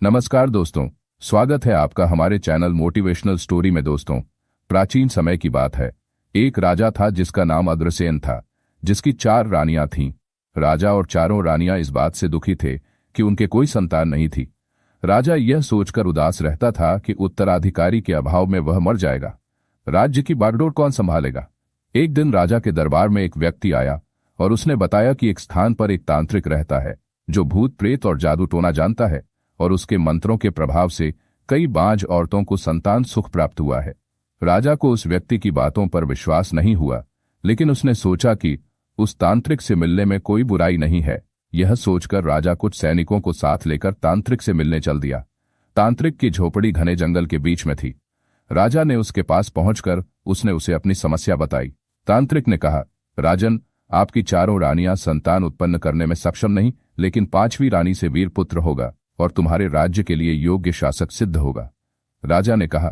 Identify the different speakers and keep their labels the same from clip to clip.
Speaker 1: नमस्कार दोस्तों, स्वागत है आपका हमारे चैनल मोटिवेशनल स्टोरी में। दोस्तों, प्राचीन समय की बात है। एक राजा था जिसका नाम अग्रसेन था, जिसकी 4 रानियां थीं। राजा और चारों रानियां इस बात से दुखी थे कि उनके कोई संतान नहीं थी। राजा यह सोचकर उदास रहता था कि उत्तराधिकारी के अभाव में वह मर जाएगा। राज्य की बागडोर कौन संभालेगा। एक दिन राजा के दरबार में एक व्यक्ति आया और उसने बताया कि एक स्थान पर एक तांत्रिक रहता है जो भूत प्रेत और जादू टोना जानता है, और उसके मंत्रों के प्रभाव से कई बांझ औरतों को संतान सुख प्राप्त हुआ है। राजा को उस व्यक्ति की बातों पर विश्वास नहीं हुआ, लेकिन उसने सोचा कि उस तांत्रिक से मिलने में कोई बुराई नहीं है। यह सोचकर राजा कुछ सैनिकों को साथ लेकर तांत्रिक से मिलने चल दिया। तांत्रिक की झोपड़ी घने जंगल के बीच में थी। राजा ने उसके पास पहुंचकर उसने उसे अपनी समस्या बताई। तांत्रिक ने कहा, राजन, आपकी चारों रानियां संतान उत्पन्न करने में सक्षम नहीं, लेकिन 5वीं रानी से वीर पुत्र होगा और तुम्हारे राज्य के लिए योग्य शासक सिद्ध होगा। राजा ने कहा,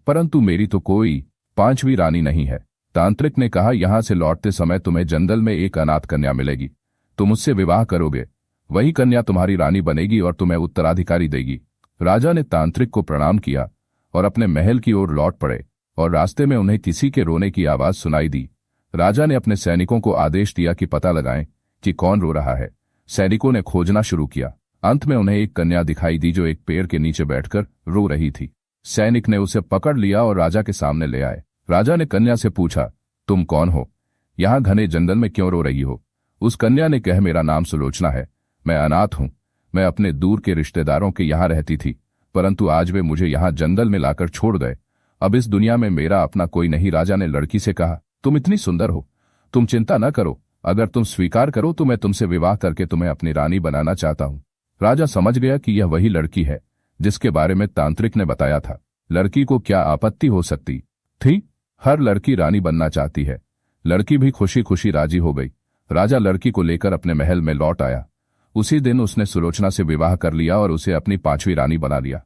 Speaker 1: परंतु मेरी तो कोई 5वीं रानी नहीं है। तांत्रिक ने कहा, यहां से लौटते समय तुम्हें जंगल में एक अनाथ कन्या मिलेगी। तुम उससे विवाह करोगे, वही कन्या तुम्हारी रानी बनेगी और तुम्हें उत्तराधिकारी देगी। राजा ने तांत्रिक को प्रणाम किया और अपने महल की ओर लौट पड़े, और रास्ते में उन्हें किसी के रोने की आवाज सुनाई दी। राजा ने अपने सैनिकों को आदेश दिया कि पता लगाएं कि कौन रो रहा है। सैनिकों ने खोजना शुरू किया। अंत में उन्हें एक कन्या दिखाई दी जो एक पेड़ के नीचे बैठकर रो रही थी। सैनिक ने उसे पकड़ लिया और राजा के सामने ले आए। राजा ने कन्या से पूछा, तुम कौन हो? यहाँ घने जंगल में क्यों रो रही हो? उस कन्या ने कहा, मेरा नाम सुलोचना है, मैं अनाथ हूँ। मैं अपने दूर के रिश्तेदारों के यहाँ रहती थी, परंतु आज वे मुझे यहाँ जंगल में लाकर छोड़ गए। अब इस दुनिया में मेरा अपना कोई नहीं। राजा ने लड़की से कहा, तुम इतनी सुंदर हो, तुम चिंता न करो। अगर तुम स्वीकार करो तो मैं तुमसे विवाह करके तुम्हें अपनी रानी बनाना चाहता हूँ। राजा समझ गया कि यह वही लड़की है जिसके बारे में तांत्रिक ने बताया था। लड़की को क्या आपत्ति हो सकती थी? हर लड़की रानी बनना चाहती है। लड़की भी खुशी खुशी राजी हो गई। राजा लड़की को लेकर अपने महल में लौट आया। उसी दिन उसने सुलोचना से विवाह कर लिया और उसे अपनी 5वीं रानी बना लिया।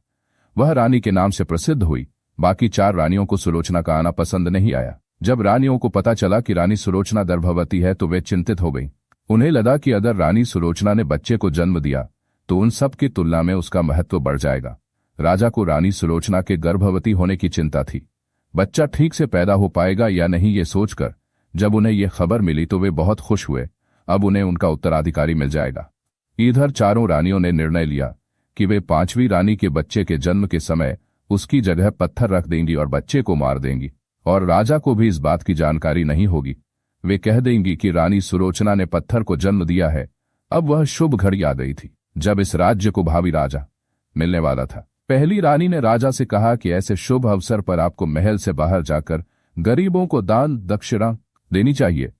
Speaker 1: वह रानी के नाम से प्रसिद्ध हुई। बाकी 4 रानियों को सुलोचना का आना पसंद नहीं आया। जब रानियों को पता चला कि रानी सुलोचना गर्भवती है तो वे चिंतित हो गईं। उन्हें लगा कि अगर रानी सुलोचना ने बच्चे को जन्म दिया तो उन सब की तुलना में उसका महत्व बढ़ जाएगा। राजा को रानी सुलोचना के गर्भवती होने की चिंता थी। बच्चा ठीक से पैदा हो पाएगा या नहीं, ये सोचकर जब उन्हें यह खबर मिली तो वे बहुत खुश हुए। अब उन्हें उनका उत्तराधिकारी मिल जाएगा। इधर चारों रानियों ने निर्णय लिया कि वे 5वीं रानी के बच्चे के जन्म के समय उसकी जगह पत्थर रख देंगी और बच्चे को मार देंगी, और राजा को भी इस बात की जानकारी नहीं होगी। वे कह देंगी कि रानी सुलोचना ने पत्थर को जन्म दिया है। अब वह शुभ घड़ी आ गई थी जब इस राज्य को भावी राजा मिलने वाला था। पहली रानी ने राजा से कहा कि ऐसे शुभ अवसर पर आपको महल से बाहर जाकर गरीबों को दान दक्षिणा देनी चाहिए।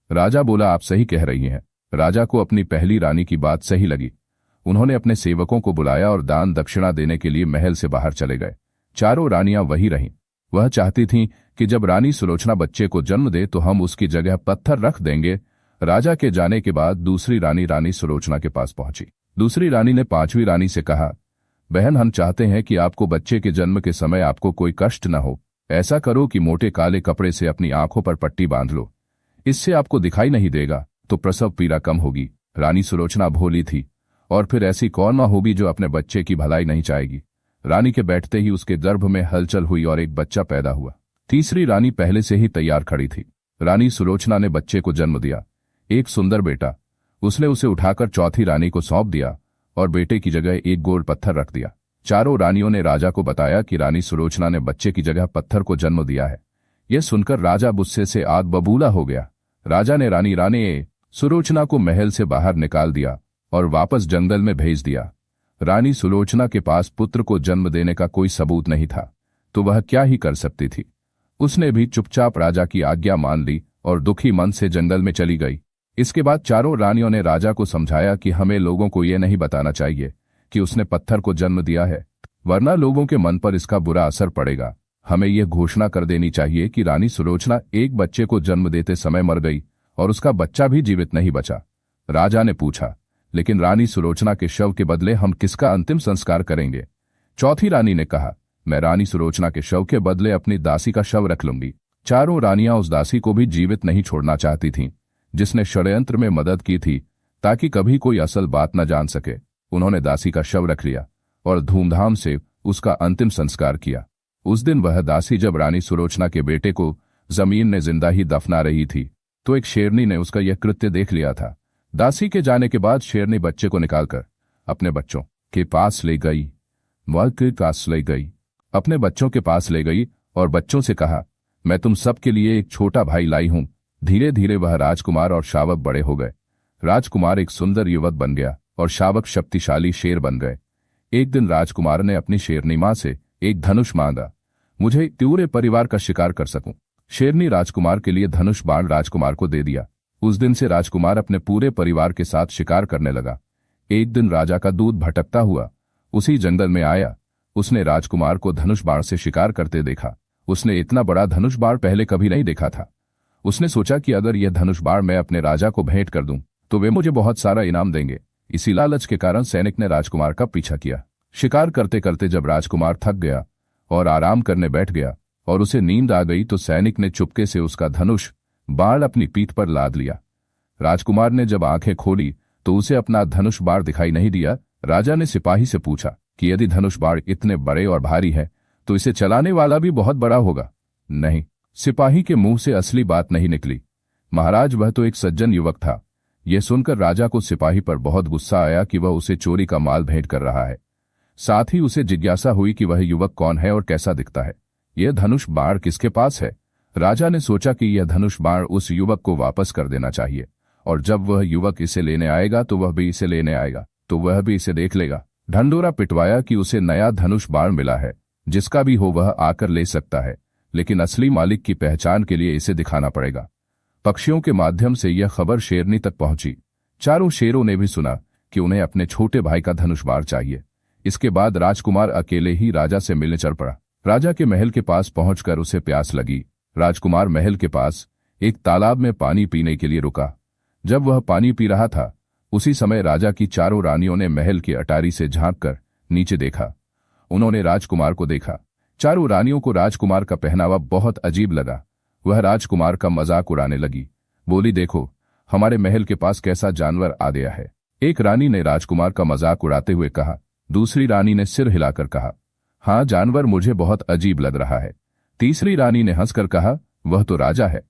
Speaker 1: राजा बोला, आप सही कह रही हैं। राजा को अपनी पहली रानी की बात सही लगी। उन्होंने अपने सेवकों को बुलाया और दान दक्षिणा देने के लिए महल से बाहर चले गए। चारों रानियां वहीं रहीं। वह चाहती थीं कि जब रानी सुलोचना बच्चे को जन्म दे तो हम उसकी जगह पत्थर रख देंगे। राजा के जाने के बाद दूसरी रानी रानी सुलोचना के पास पहुंची। दूसरी रानी ने 5वीं रानी से कहा, बहन, हम चाहते हैं कि आपको बच्चे के जन्म के समय आपको कोई कष्ट न हो। ऐसा करो कि मोटे काले कपड़े से अपनी आंखों पर पट्टी बांध लो, इससे आपको दिखाई नहीं देगा तो प्रसव पीड़ा कम होगी। रानी सुलोचना भोली थी, और फिर ऐसी कौन मां होगी जो अपने बच्चे की भलाई नहीं चाहेगी। रानी के बैठते ही उसके गर्भ में हलचल हुई और एक बच्चा पैदा हुआ। तीसरी रानी पहले से ही तैयार खड़ी थी। रानी सुलोचना ने बच्चे को जन्म दिया, एक सुंदर बेटा। उसने उसे उठाकर चौथी रानी को सौंप दिया और बेटे की जगह एक गोल पत्थर रख दिया। चारों रानियों ने राजा को बताया कि रानी सुलोचना ने बच्चे की जगह पत्थर को जन्म दिया है। यह सुनकर राजा गुस्से से आग बबूला हो गया। राजा ने रानी सुलोचना को महल से बाहर निकाल दिया और वापस जंगल में भेज दिया। रानी सुलोचना के पास पुत्र को जन्म देने का कोई सबूत नहीं था, तो वह क्या ही कर सकती थी। उसने भी चुपचाप राजा की आज्ञा मान ली और दुखी मन से जंगल में चली गई। इसके बाद चारों रानियों ने राजा को समझाया कि हमें लोगों को यह नहीं बताना चाहिए कि उसने पत्थर को जन्म दिया है, वरना लोगों के मन पर इसका बुरा असर पड़ेगा। हमें यह घोषणा कर देनी चाहिए कि रानी सुलोचना एक बच्चे को जन्म देते समय मर गई और उसका बच्चा भी जीवित नहीं बचा। राजा ने पूछा, लेकिन रानी सुलोचना के शव के बदले हम किसका अंतिम संस्कार करेंगे? चौथी रानी ने कहा, मैं रानी सुलोचना के शव के बदले अपनी दासी का शव रख लूंगी। चारों रानियां उस दासी को भी जीवित नहीं छोड़ना चाहती थीं, जिसने षड्यंत्र में मदद की थी ताकि कभी कोई असल बात न जान सके। उन्होंने दासी का शव रख लिया और धूमधाम से उसका अंतिम संस्कार किया। उस दिन वह दासी जब रानी सुलोचना के बेटे को जमीन ने जिंदा ही दफना रही थी तो एक शेरनी ने उसका यह कृत्य देख लिया था। दासी के जाने के बाद शेरनी बच्चे को निकालकर अपने बच्चों के पास ले गई। अपने बच्चों के पास ले गई और बच्चों से कहा, मैं तुम सब के लिए एक छोटा भाई लाई हूं। धीरे धीरे वह राजकुमार और शावक बड़े हो गए। राजकुमार एक सुंदर युवक बन गया और शावक शक्तिशाली शेर बन गए। एक दिन राजकुमार ने अपनी शेरनी मां से एक धनुष मांगा, मुझे पूरे परिवार का शिकार कर सकूं। शेरनी राजकुमार के लिए धनुष बाण राजकुमार को दे दिया। उस दिन से राजकुमार अपने पूरे परिवार के साथ शिकार करने लगा। एक दिन राजा का दूत भटकता हुआ उसी जंगल में आया। उसने राजकुमार को धनुष बाण से शिकार करते देखा। उसने इतना बड़ा धनुष बाण पहले कभी नहीं देखा था। उसने सोचा कि अगर यह धनुष बाण मैं अपने राजा को भेंट कर दूं तो वे मुझे बहुत सारा इनाम देंगे। इसी लालच के कारण सैनिक ने राजकुमार का पीछा किया। शिकार करते करते जब राजकुमार थक गया और आराम करने बैठ गया और उसे नींद आ गई तो सैनिक ने चुपके से उसका धनुष बाण अपनी पीठ पर लाद लिया। राजकुमार ने जब आंखें खोली तो उसे अपना धनुष बाण दिखाई नहीं दिया। राजा ने सिपाही से पूछा कि यदि धनुष बाण इतने बड़े और भारी है तो इसे चलाने वाला भी बहुत बड़ा होगा। नहीं, सिपाही के मुंह से असली बात नहीं निकली। महाराज, वह तो एक सज्जन युवक था। यह सुनकर राजा को सिपाही पर बहुत गुस्सा आया कि वह उसे चोरी का माल भेंट कर रहा है। साथ ही उसे जिज्ञासा हुई कि वह युवक कौन है और कैसा दिखता है। यह धनुष बाण किसके पास है? राजा ने सोचा कि यह धनुष बाण उस युवक को वापस कर देना चाहिए और जब वह युवक इसे लेने आएगा तो वह भी इसे लेने आएगा तो वह भी इसे देख लेगा। ढंढोरा पिटवाया कि उसे नया धनुष बाण मिला है, जिसका भी हो वह आकर ले सकता है, लेकिन असली मालिक की पहचान के लिए इसे दिखाना पड़ेगा। पक्षियों के माध्यम से यह खबर शेरनी तक पहुंची। चारों शेरों ने भी सुना कि उन्हें अपने छोटे भाई का धनुष बाण चाहिए। इसके बाद राजकुमार अकेले ही राजा से मिलने चल पड़ा। राजा के महल के पास पहुंचकर उसे प्यास लगी। राजकुमार महल के पास एक तालाब में पानी पीने के लिए रुका। जब वह पानी पी रहा था उसी समय राजा की चारों रानियों ने महल की अटारी से झांककर नीचे देखा। उन्होंने राजकुमार को देखा। चारों रानियों को राजकुमार का पहनावा बहुत अजीब लगा। वह राजकुमार का मजाक उड़ाने लगी। बोली, देखो हमारे महल के पास कैसा जानवर आ गया है। एक रानी ने राजकुमार का मजाक उड़ाते हुए कहा। दूसरी रानी ने सिर हिलाकर कहा, हाँ, जानवर मुझे बहुत अजीब लग रहा है। तीसरी रानी ने हंसकर कहा, वह तो राजा है।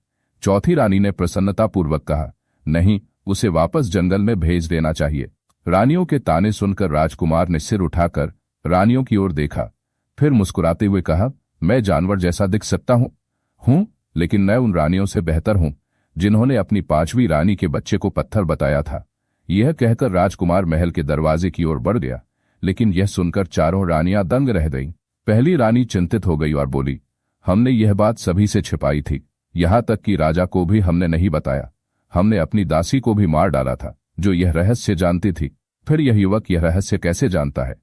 Speaker 1: चौथी रानी ने प्रसन्नतापूर्वक कहा, नहीं, उसे वापस जंगल में भेज देना चाहिए। रानियों के ताने सुनकर राजकुमार ने सिर उठाकर रानियों की ओर देखा, फिर मुस्कुराते हुए कहा, मैं जानवर जैसा दिख सकता हूं, लेकिन मैं उन रानियों से बेहतर हूं जिन्होंने अपनी पांचवी रानी के बच्चे को पत्थर बताया था। यह कहकर राजकुमार महल के दरवाजे की ओर बढ़ गया, लेकिन यह सुनकर चारों रानियां दंग रह गईं। पहली रानी चिंतित हो गई और बोली, हमने यह बात सभी से छिपाई थी, यहां तक कि राजा को भी हमने नहीं बताया। हमने अपनी दासी को भी मार डाला था जो यह रहस्य जानती थी। फिर यह युवक यह रहस्य कैसे जानता है?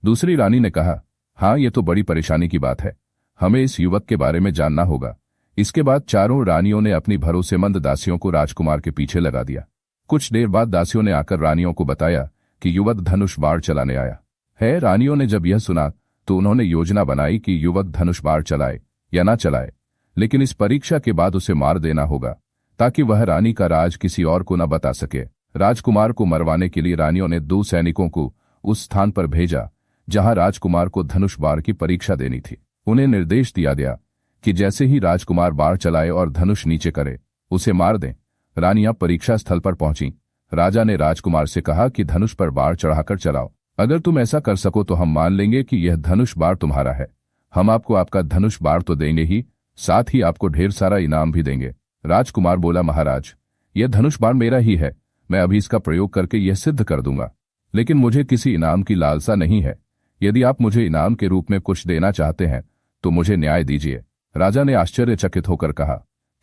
Speaker 1: दूसरी रानी ने कहा, हाँ, यह तो बड़ी परेशानी की बात है। हमें इस युवक के बारे में जानना होगा। इसके बाद चारों रानियों ने अपनी भरोसेमंद दासियों को राजकुमार के पीछे लगा दिया। कुछ देर बाद दासियों ने आकर रानियों को बताया कि युवक धनुष बाण चलाने आया है। रानियों ने जब यह सुना तो उन्होंने योजना बनाई कि युवक धनुष बाण चलाए या ना चलाए, लेकिन इस परीक्षा के बाद उसे मार देना होगा ताकि वह रानी का राज किसी और को न बता सके। राजकुमार को मरवाने के लिए रानियों ने 2 सैनिकों को उस स्थान पर भेजा जहां राजकुमार को धनुष बाण की परीक्षा देनी थी। उन्हें निर्देश दिया गया कि जैसे ही राजकुमार बाण चलाए और धनुष नीचे करे उसे मार दें। रानियां परीक्षा स्थल पर पहुंची। राजा ने राजकुमार से कहा कि धनुष पर बाण चढ़ाकर चलाओ। अगर तुम ऐसा कर सको तो हम मान लेंगे कि यह धनुष बाण तुम्हारा है। हम आपको आपका धनुष बाण तो देंगे ही, साथ ही आपको ढेर सारा इनाम भी देंगे। राजकुमार बोला, महाराज, यह धनुष बाण मेरा ही है। मैं अभी इसका प्रयोग करके यह सिद्ध कर दूंगा, लेकिन मुझे किसी इनाम की लालसा नहीं है। यदि आप मुझे इनाम के रूप में कुछ देना चाहते हैं तो मुझे न्याय दीजिए। राजा ने आश्चर्यचकित होकर कहा,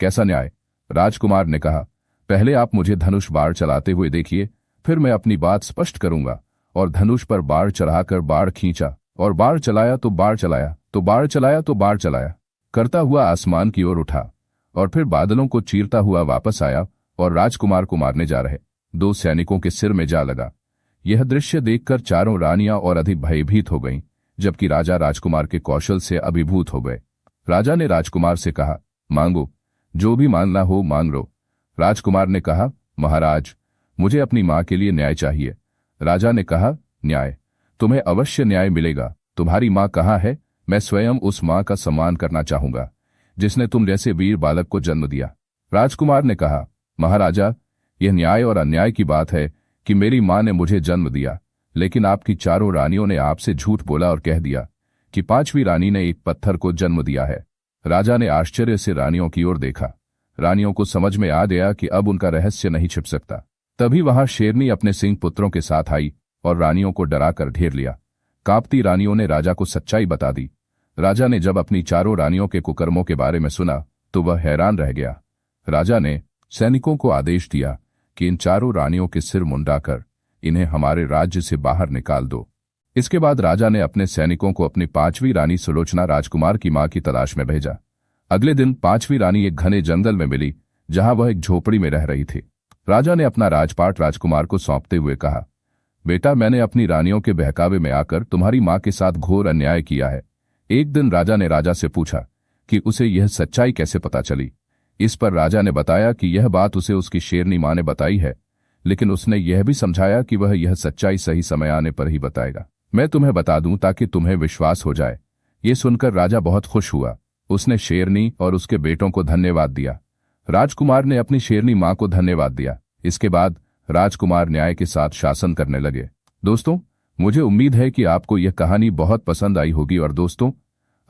Speaker 1: कैसा न्याय? राजकुमार ने कहा, पहले आप मुझे धनुष बाण चलाते हुए देखिए, फिर मैं अपनी बात स्पष्ट करूंगा। और धनुष पर बाण चढ़ाकर बाण खींचा और बाण चलाया तो बाण चलाया तो बाण चलाया तो बाण चलाया करता हुआ आसमान की ओर उठा और फिर बादलों को चीरता हुआ वापस आया और राजकुमार को मारने जा रहे 2 सैनिकों के सिर में जा लगा। यह दृश्य देखकर चारों रानियां और अधिक भयभीत हो गईं, जबकि राजा राजकुमार के कौशल से अभिभूत हो गए। राजा ने राजकुमार से कहा, मांगो, जो भी मांगना हो मांग लो। राजकुमार ने कहा, महाराज, मुझे अपनी मां के लिए न्याय चाहिए। राजा ने कहा, न्याय? तुम्हें अवश्य न्याय मिलेगा। तुम्हारी माँ कहाँ है? मैं स्वयं उस माँ का सम्मान करना चाहूंगा जिसने तुम जैसे वीर बालक को जन्म दिया। राजकुमार ने कहा, महाराजा, यह न्याय और अन्याय की बात है कि मेरी माँ ने मुझे जन्म दिया, लेकिन आपकी चारों रानियों ने आपसे झूठ बोला और कह दिया कि पांचवी रानी ने एक पत्थर को जन्म दिया है। राजा ने आश्चर्य से रानियों की ओर देखा। रानियों को समझ में आ गया कि अब उनका रहस्य नहीं छिप सकता। तभी वहां शेरनी अपने सिंह पुत्रों के साथ आई और रानियों को डराकर घेर लिया। कांपती रानियों ने राजा को सच्चाई बता दी। राजा ने जब अपनी चारों रानियों के कुकर्मों के बारे में सुना तो वह हैरान रह गया। राजा ने सैनिकों को आदेश दिया कि इन चारों रानियों के सिर मुंडाकर इन्हें हमारे राज्य से बाहर निकाल दो। इसके बाद राजा ने अपने सैनिकों को अपनी पांचवी रानी सुलोचना राजकुमार की मां की तलाश में भेजा। अगले दिन पांचवी रानी एक घने जंगल में मिली जहां वह एक झोपड़ी में रह रही थी। राजा ने अपना राजपाट राजकुमार को सौंपते हुए कहा, बेटा, मैंने अपनी रानियों के बहकावे में आकर तुम्हारी मां के साथ घोर अन्याय किया है। एक दिन राजा ने राजा से पूछा कि उसे यह सच्चाई कैसे पता चली। इस पर राजा ने बताया कि यह बात उसे उसकी शेरनी मां ने बताई है, लेकिन उसने यह भी समझाया कि वह यह सच्चाई सही समय आने पर ही बताएगा। मैं तुम्हें बता दूं ताकि तुम्हें विश्वास हो जाए। ये सुनकर राजा बहुत खुश हुआ। उसने शेरनी और उसके बेटों को धन्यवाद दिया। राजकुमार ने अपनी शेरनी मां को धन्यवाद दिया। इसके बाद राजकुमार न्याय के साथ शासन करने लगे। दोस्तों, मुझे उम्मीद है कि आपको यह कहानी बहुत पसंद आई होगी। और दोस्तों,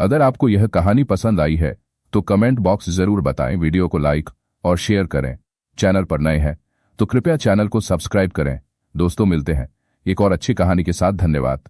Speaker 1: अगर आपको यह कहानी पसंद आई है तो कमेंट बॉक्स जरूर बताएं, वीडियो को लाइक और शेयर करें। चैनल पर नए हैं तो कृपया चैनल को सब्सक्राइब करें। दोस्तों, मिलते हैं एक और अच्छी कहानी के साथ। धन्यवाद।